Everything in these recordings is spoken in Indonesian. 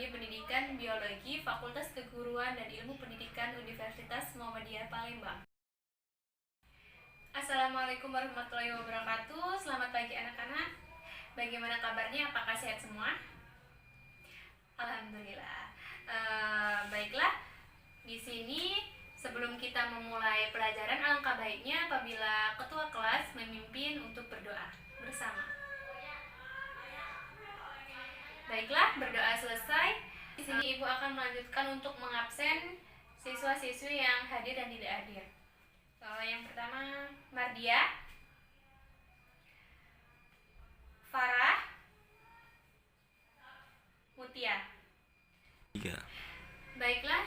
Prodi Pendidikan Biologi Fakultas Keguruan dan Ilmu Pendidikan Universitas Muhammadiyah Palembang. Assalamualaikum warahmatullahi wabarakatuh. Selamat pagi anak-anak. Bagaimana kabarnya? Apakah sehat semua? Alhamdulillah. Baiklah. Di sini sebelum kita memulai pelajaran, alangkah baiknya apabila ketua kelas memimpin untuk berdoa bersama. Baiklah, berdoa selesai. Di sini Ibu akan melanjutkan untuk mengabsen siswa-siswi yang hadir dan tidak hadir. Yang pertama, Mardia, Farah, Mutia. Baiklah,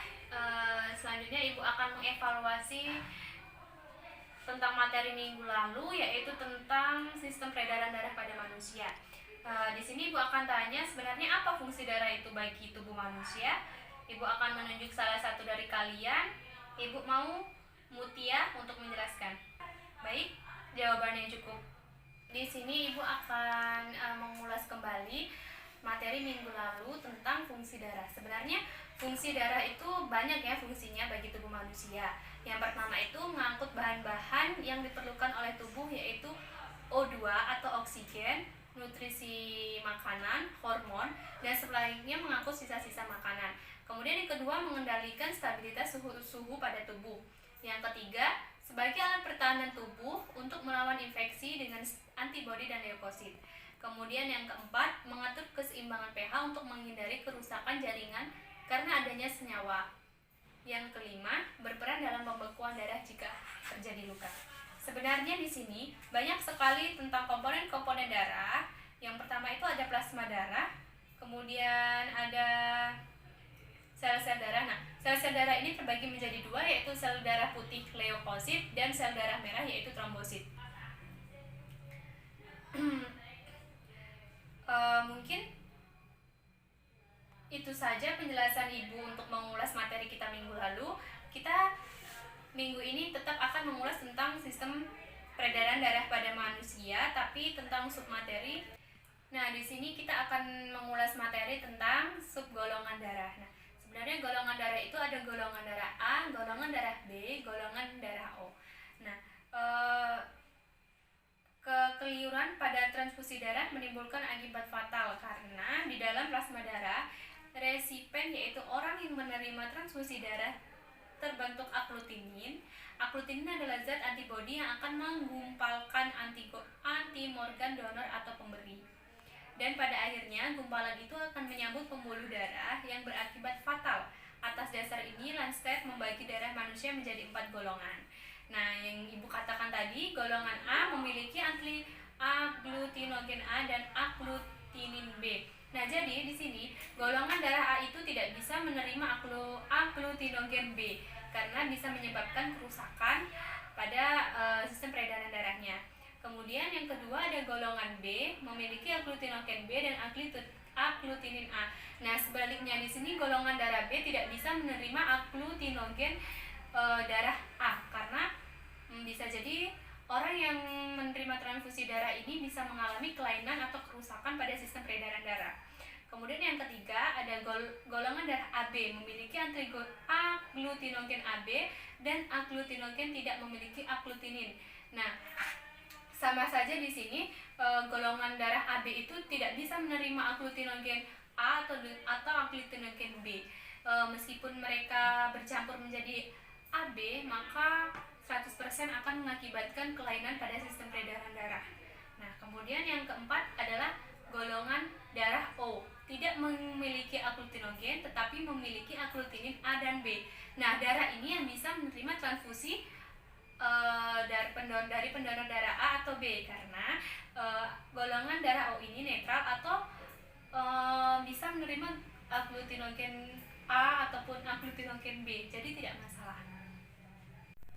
selanjutnya Ibu akan mengevaluasi tentang materi minggu lalu, yaitu tentang sistem peredaran darah pada manusia. Di sini Ibu akan tanya sebenarnya apa fungsi darah itu bagi tubuh manusia. Ibu akan menunjuk salah satu dari kalian. Ibu mau Mutia untuk menjelaskan. Baik, jawabannya cukup. Di sini Ibu akan mengulas kembali materi minggu lalu tentang fungsi darah. Sebenarnya fungsi darah itu banyak ya fungsinya bagi tubuh manusia. Yang pertama itu mengangkut bahan-bahan yang diperlukan oleh tubuh, yaitu O2 atau oksigen, nutrisi makanan, hormon, dan selanjutnya mengangkut sisa-sisa makanan. Kemudian yang kedua, mengendalikan stabilitas suhu pada tubuh. Yang ketiga, sebagai alat pertahanan tubuh untuk melawan infeksi dengan antibodi dan leukosit. Kemudian yang keempat, mengatur keseimbangan pH untuk menghindari kerusakan jaringan karena adanya senyawa. Yang kelima, berperan dalam pembekuan darah jika terjadi luka. Sebenarnya di sini banyak sekali tentang komponen-komponen darah. Yang pertama itu ada plasma darah, kemudian ada sel-sel darah. Nah, sel-sel darah ini terbagi menjadi dua, yaitu sel darah putih leukosit dan sel darah merah yaitu trombosit. Mungkin itu saja penjelasan Ibu untuk mengulas materi kita minggu lalu. Kita minggu ini tetap akan mengulas tentang sistem peredaran darah pada manusia, tapi tentang submateri. Nah, di sini kita akan mengulas materi tentang subgolongan darah. Nah, sebenarnya golongan darah itu ada golongan darah A, golongan darah B, golongan darah O. Nah, kekeliruan pada transfusi darah menimbulkan akibat fatal karena di dalam plasma darah resipen, yaitu orang yang menerima transfusi darah, terbentuk aglutinin. Aglutinin adalah zat antibodi yang akan menggumpalkan antimorgan donor atau pemberi. Dan pada akhirnya gumpalan itu akan menyambut pembuluh darah yang berakibat fatal. Atas dasar ini Lancet membagi darah manusia menjadi 4 golongan. Nah, yang Ibu katakan tadi, golongan A memiliki aglutinogen A dan aglutinin B. Nah, jadi di sini golongan darah A itu tidak bisa menerima aglutinogen B karena bisa menyebabkan kerusakan pada sistem peredaran darahnya. Kemudian yang kedua ada golongan B, memiliki aglutinogen B dan aglutinin A. Nah, sebaliknya di sini golongan darah B tidak bisa menerima aglutinogen darah A karena bisa jadi orang yang menerima transfusi darah ini bisa mengalami kelainan atau kerusakan pada sistem peredaran darah. Kemudian yang ketiga ada golongan darah AB, memiliki aglutinogen AB dan aglutinogen tidak memiliki aglutinin. Nah, sama saja di sini golongan darah AB itu tidak bisa menerima aglutinogen A atau aglutinogen B. Meskipun mereka bercampur menjadi AB, maka 100% akan mengakibatkan kelainan pada sistem peredaran darah. Nah, kemudian yang keempat adalah golongan darah O, tidak memiliki aglutinogen tetapi memiliki aglutinin A dan B. Nah, darah ini yang bisa menerima transfusi dari pendonor darah A atau B karena golongan darah O ini netral atau bisa menerima aglutinogen A ataupun aglutinogen B, jadi tidak masalah.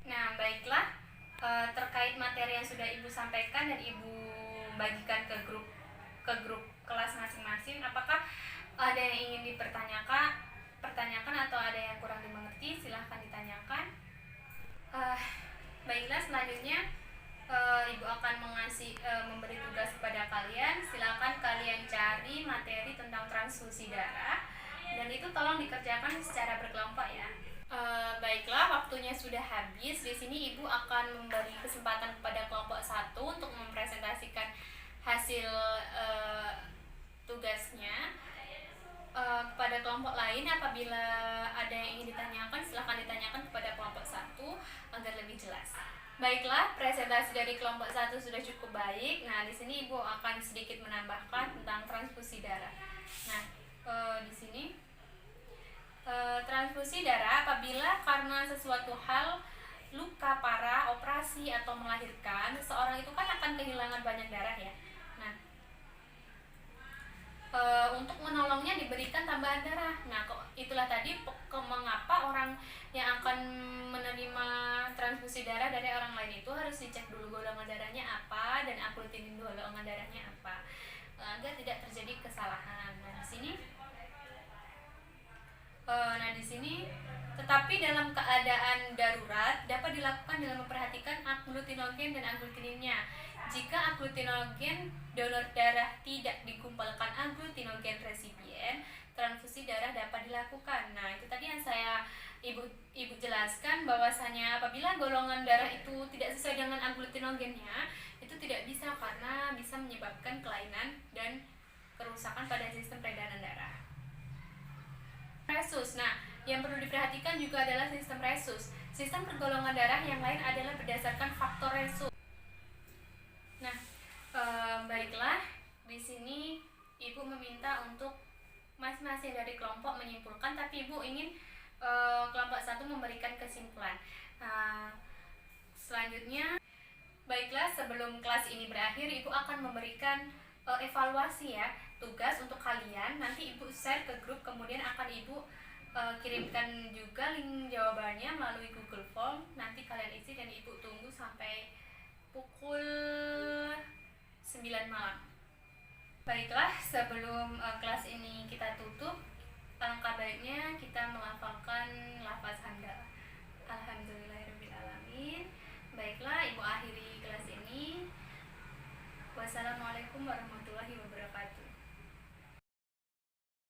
Nah, baiklah, terkait materi yang sudah Ibu sampaikan dan Ibu bagikan ke grup kelas masing-masing, apakah ada yang ingin dipertanyakan atau ada yang kurang dimengerti? Silahkan ditanyakan. Baiklah, selanjutnya Ibu akan memberi tugas kepada kalian. Silakan kalian cari materi tentang transfusi darah dan itu tolong dikerjakan secara berkelompok ya. Baiklah, waktunya sudah habis. Di sini Ibu akan memberi kesempatan kepada kelompok 1 untuk mempresentasikan hasil tugasnya. Kepada kelompok lain, apabila ada yang ingin ditanyakan, silahkan ditanyakan kepada kelompok 1 agar lebih jelas. Baiklah, presentasi dari kelompok 1 sudah cukup baik. Nah, di sini Ibu akan sedikit menambahkan tentang transfusi darah. Nah, di sini transfusi darah apabila karena sesuatu hal, luka parah, operasi atau melahirkan, seseorang itu kan akan kehilangan banyak darah ya. Nah, untuk menolongnya diberikan tambahan darah. Nah, itulah tadi mengapa orang yang akan menerima transfusi darah dari orang lain itu harus dicek dulu golongan darahnya apa dan agglutinin golongan darahnya apa, agar tidak terjadi kesalahan. Nah, di sini tetapi dalam keadaan darurat dapat dilakukan dengan memperhatikan agglutinogen dan agglutininnya. Jika agglutinogen donor darah tidak dikumpulkan agglutinogen resipien, transfusi darah dapat dilakukan. Nah, itu tadi yang ibu jelaskan, bahwasanya apabila golongan darah itu tidak sesuai dengan agglutinogennya, itu tidak bisa karena bisa menyebabkan kelainan dan kerusakan pada sistem peredaran darah. Resus. Nah, yang perlu diperhatikan juga adalah sistem resus. Sistem pergolongan darah yang lain adalah berdasarkan faktor resus. Nah, baiklah, di sini Ibu meminta untuk masing-masing dari kelompok menyimpulkan, tapi Ibu ingin kelompok 1 memberikan kesimpulan. Selanjutnya, baiklah, sebelum kelas ini berakhir, Ibu akan memberikan evaluasi ya, tugas untuk kalian. Nanti Ibu share ke grup, kemudian akan Ibu kirimkan juga link jawabannya melalui Google Form. Nanti kalian isi dan Ibu tunggu sampai pukul 9 malam. Baiklah, sebelum kelas ini kita tutup, alangkah baiknya kita melafalkan lafaz hamdalah. Alhamdulillahirrahmanirrahim. Baiklah, Ibu akhiri kelas ini. Wassalamualaikum warahmatullahi wabarakatuh.